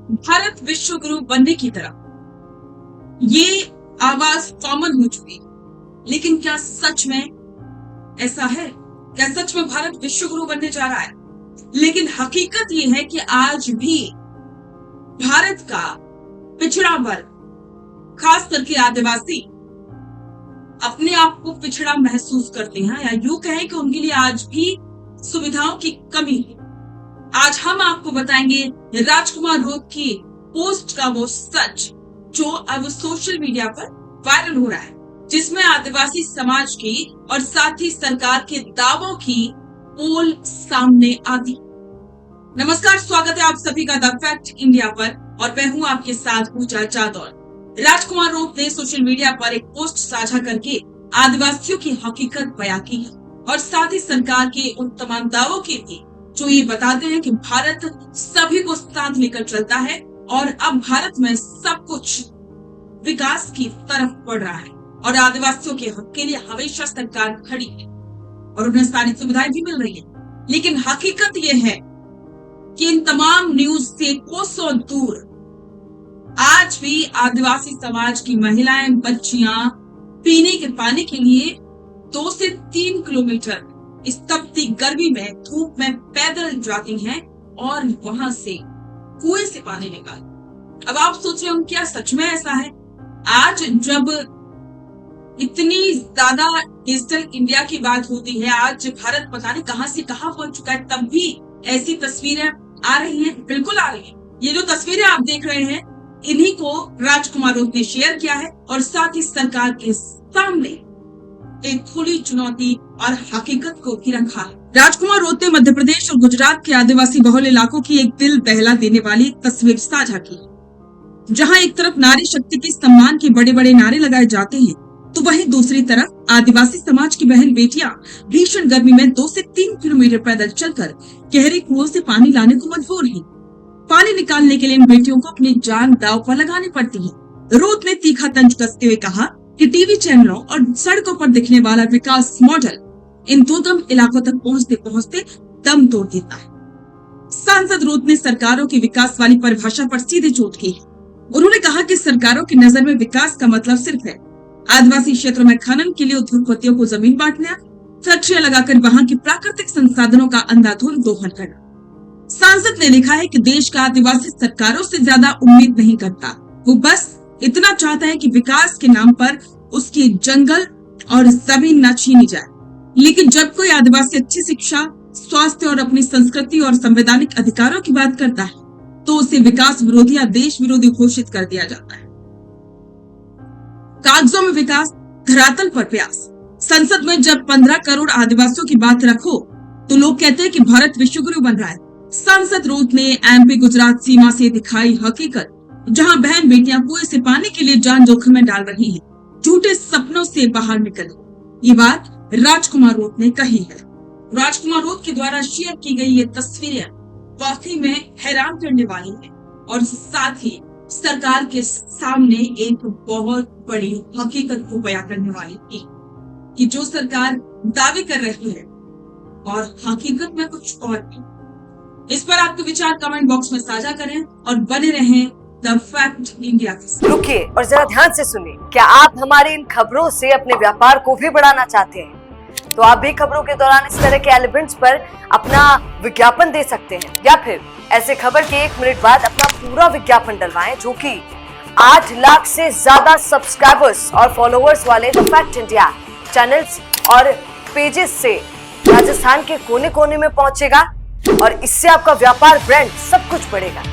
भारत विश्व गुरु बनने की तरफ ये आवाज कॉमन हो चुकी है। लेकिन क्या सच में ऐसा है? क्या सच में भारत विश्व गुरु बनने जा रहा है? लेकिन हकीकत ये है कि आज भी भारत का पिछड़ा वर्ग, खास करके आदिवासी, अपने आप को पिछड़ा महसूस करते हैं, या यूं कहें कि उनके लिए आज भी सुविधाओं की कमी है। आज हम आपको बताएंगे राजकुमार रोत की पोस्ट का वो सच जो अब सोशल मीडिया पर वायरल हो रहा है, जिसमें आदिवासी समाज की और साथ ही सरकार के दावों की पोल सामने आती। नमस्कार, स्वागत है आप सभी का द फैक्ट इंडिया पर, और मैं हूं आपके साथ पूजा जादौर। राजकुमार रोत ने सोशल मीडिया पर एक पोस्ट साझा करके आदिवासियों की हकीकत बयां की है और साथ ही सरकार के उन तमाम दावों की भी जो ये बताते हैं कि भारत सभी को साथ लेकर चलता है और अब भारत में सब कुछ विकास की तरफ बढ़ रहा है और आदिवासियों के हक के लिए हमेशा सरकार खड़ी है और उन्हें सारी सुविधाएं भी मिल रही है। लेकिन हकीकत ये है कि इन तमाम न्यूज से कोसों दूर आज भी आदिवासी समाज की महिलाएं, बच्चियां पीने के पानी के लिए 2 से 3 किलोमीटर इस तपती गर्मी में, धूप में पैदल जाती हैं और वहां से कुएं से पानी निकाल। अब आप सोच रहे हो क्या सच में ऐसा है? आज जब इतनी ज्यादा डिजिटल इंडिया की बात होती है, आज भारत पता नहीं कहां से कहां पहुंच चुका है, तब भी ऐसी तस्वीरें आ रही हैं। बिल्कुल आ रही हैं। ये जो तस्वीरें आप देख रहे हैं, इन्हीं को राजकुमार रोत ने शेयर किया है और साथ ही सरकार के सामने एक खुली चुनौती और हकीकत को भी रखा है। राजकुमार रोत ने मध्य प्रदेश और गुजरात के आदिवासी बहुल इलाकों की एक दिल बहला देने वाली तस्वीर साझा की, जहां एक तरफ नारी शक्ति के सम्मान के बड़े बड़े नारे लगाए जाते हैं, तो वहीं दूसरी तरफ आदिवासी समाज की बहन बेटियां भीषण गर्मी में 2 से 3 किलोमीटर पैदल चलकर गहरे कुओं से पानी लाने को मजबूर हैं। पानी निकालने के लिए इन बेटियों को अपनी जान दांव पर लगानी पड़ती है। रोत ने तीखा तंज कसते हुए कहा कि टीवी चैनलों और सड़कों पर दिखने वाला विकास मॉडल इन दुर्गम इलाकों तक पहुंचते पहुंचते दम तोड़ देता है। सांसद रोत ने सरकारों की विकास वाली परिभाषा पर सीधे चोट की है। उन्होंने कहा कि सरकारों की नजर में विकास का मतलब सिर्फ है आदिवासी क्षेत्रों में खनन के लिए उद्योगपतियों को जमीन बांटना, फैक्ट्रियां लगाकर वहां की प्राकृतिक संसाधनों का अंधाधुंध दोहन करना। सांसद ने लिखा है कि देश का आदिवासी सरकारों से ज्यादा उम्मीद नहीं करता, वो बस इतना चाहता है कि विकास के नाम पर उसकी जंगल और जमीन न छीनी जाए। लेकिन जब कोई आदिवासी अच्छी शिक्षा, स्वास्थ्य और अपनी संस्कृति और संवैधानिक अधिकारों की बात करता है, तो उसे विकास विरोधी या देश विरोधी घोषित कर दिया जाता है। कागजों में विकास, धरातल पर प्रयास। संसद में जब 15 करोड़ आदिवासियों की बात रखो तो लोग कहते हैं कि भारत विश्व गुरु बन रहा है। सांसद रोत ने एमपी गुजरात सीमा से दिखाई हकीकत, जहां बहन बेटियां कुएं से पानी के लिए जान जोखिम में डाल रही हैं, झूठे सपनों से बाहर निकले। ये बात राजकुमार रोत ने कही है। राजकुमार रोत के द्वारा शेयर की गई ये तस्वीरें वाकई में हैरान करने वाली है और साथ ही सरकार के सामने एक बहुत बड़ी हकीकत को बयां करने वाली थी कि जो सरकार दावे कर रही है और हकीकत में कुछ और भी। इस पर आपके विचार कमेंट बॉक्स में साझा करें और बने रहें द फैक्ट इंडिया के साथ। रुकिए और जरा ध्यान से सुनिए। क्या आप हमारी इन खबरों से अपने व्यापार को भी बढ़ाना चाहते हैं? तो आप भी खबरों के दौरान इस तरह के एलिमेंट्स पर अपना विज्ञापन दे सकते हैं, या फिर ऐसे खबर के 1 मिनट बाद अपना पूरा विज्ञापन डलवाएं, जो कि 8 लाख से ज्यादा सब्सक्राइबर्स और फॉलोअर्स वाले द फैक्ट इंडिया चैनल्स और पेजेस से राजस्थान के कोने कोने में पहुंचेगा और इससे आपका व्यापार, ब्रांड सब कुछ बढ़ेगा।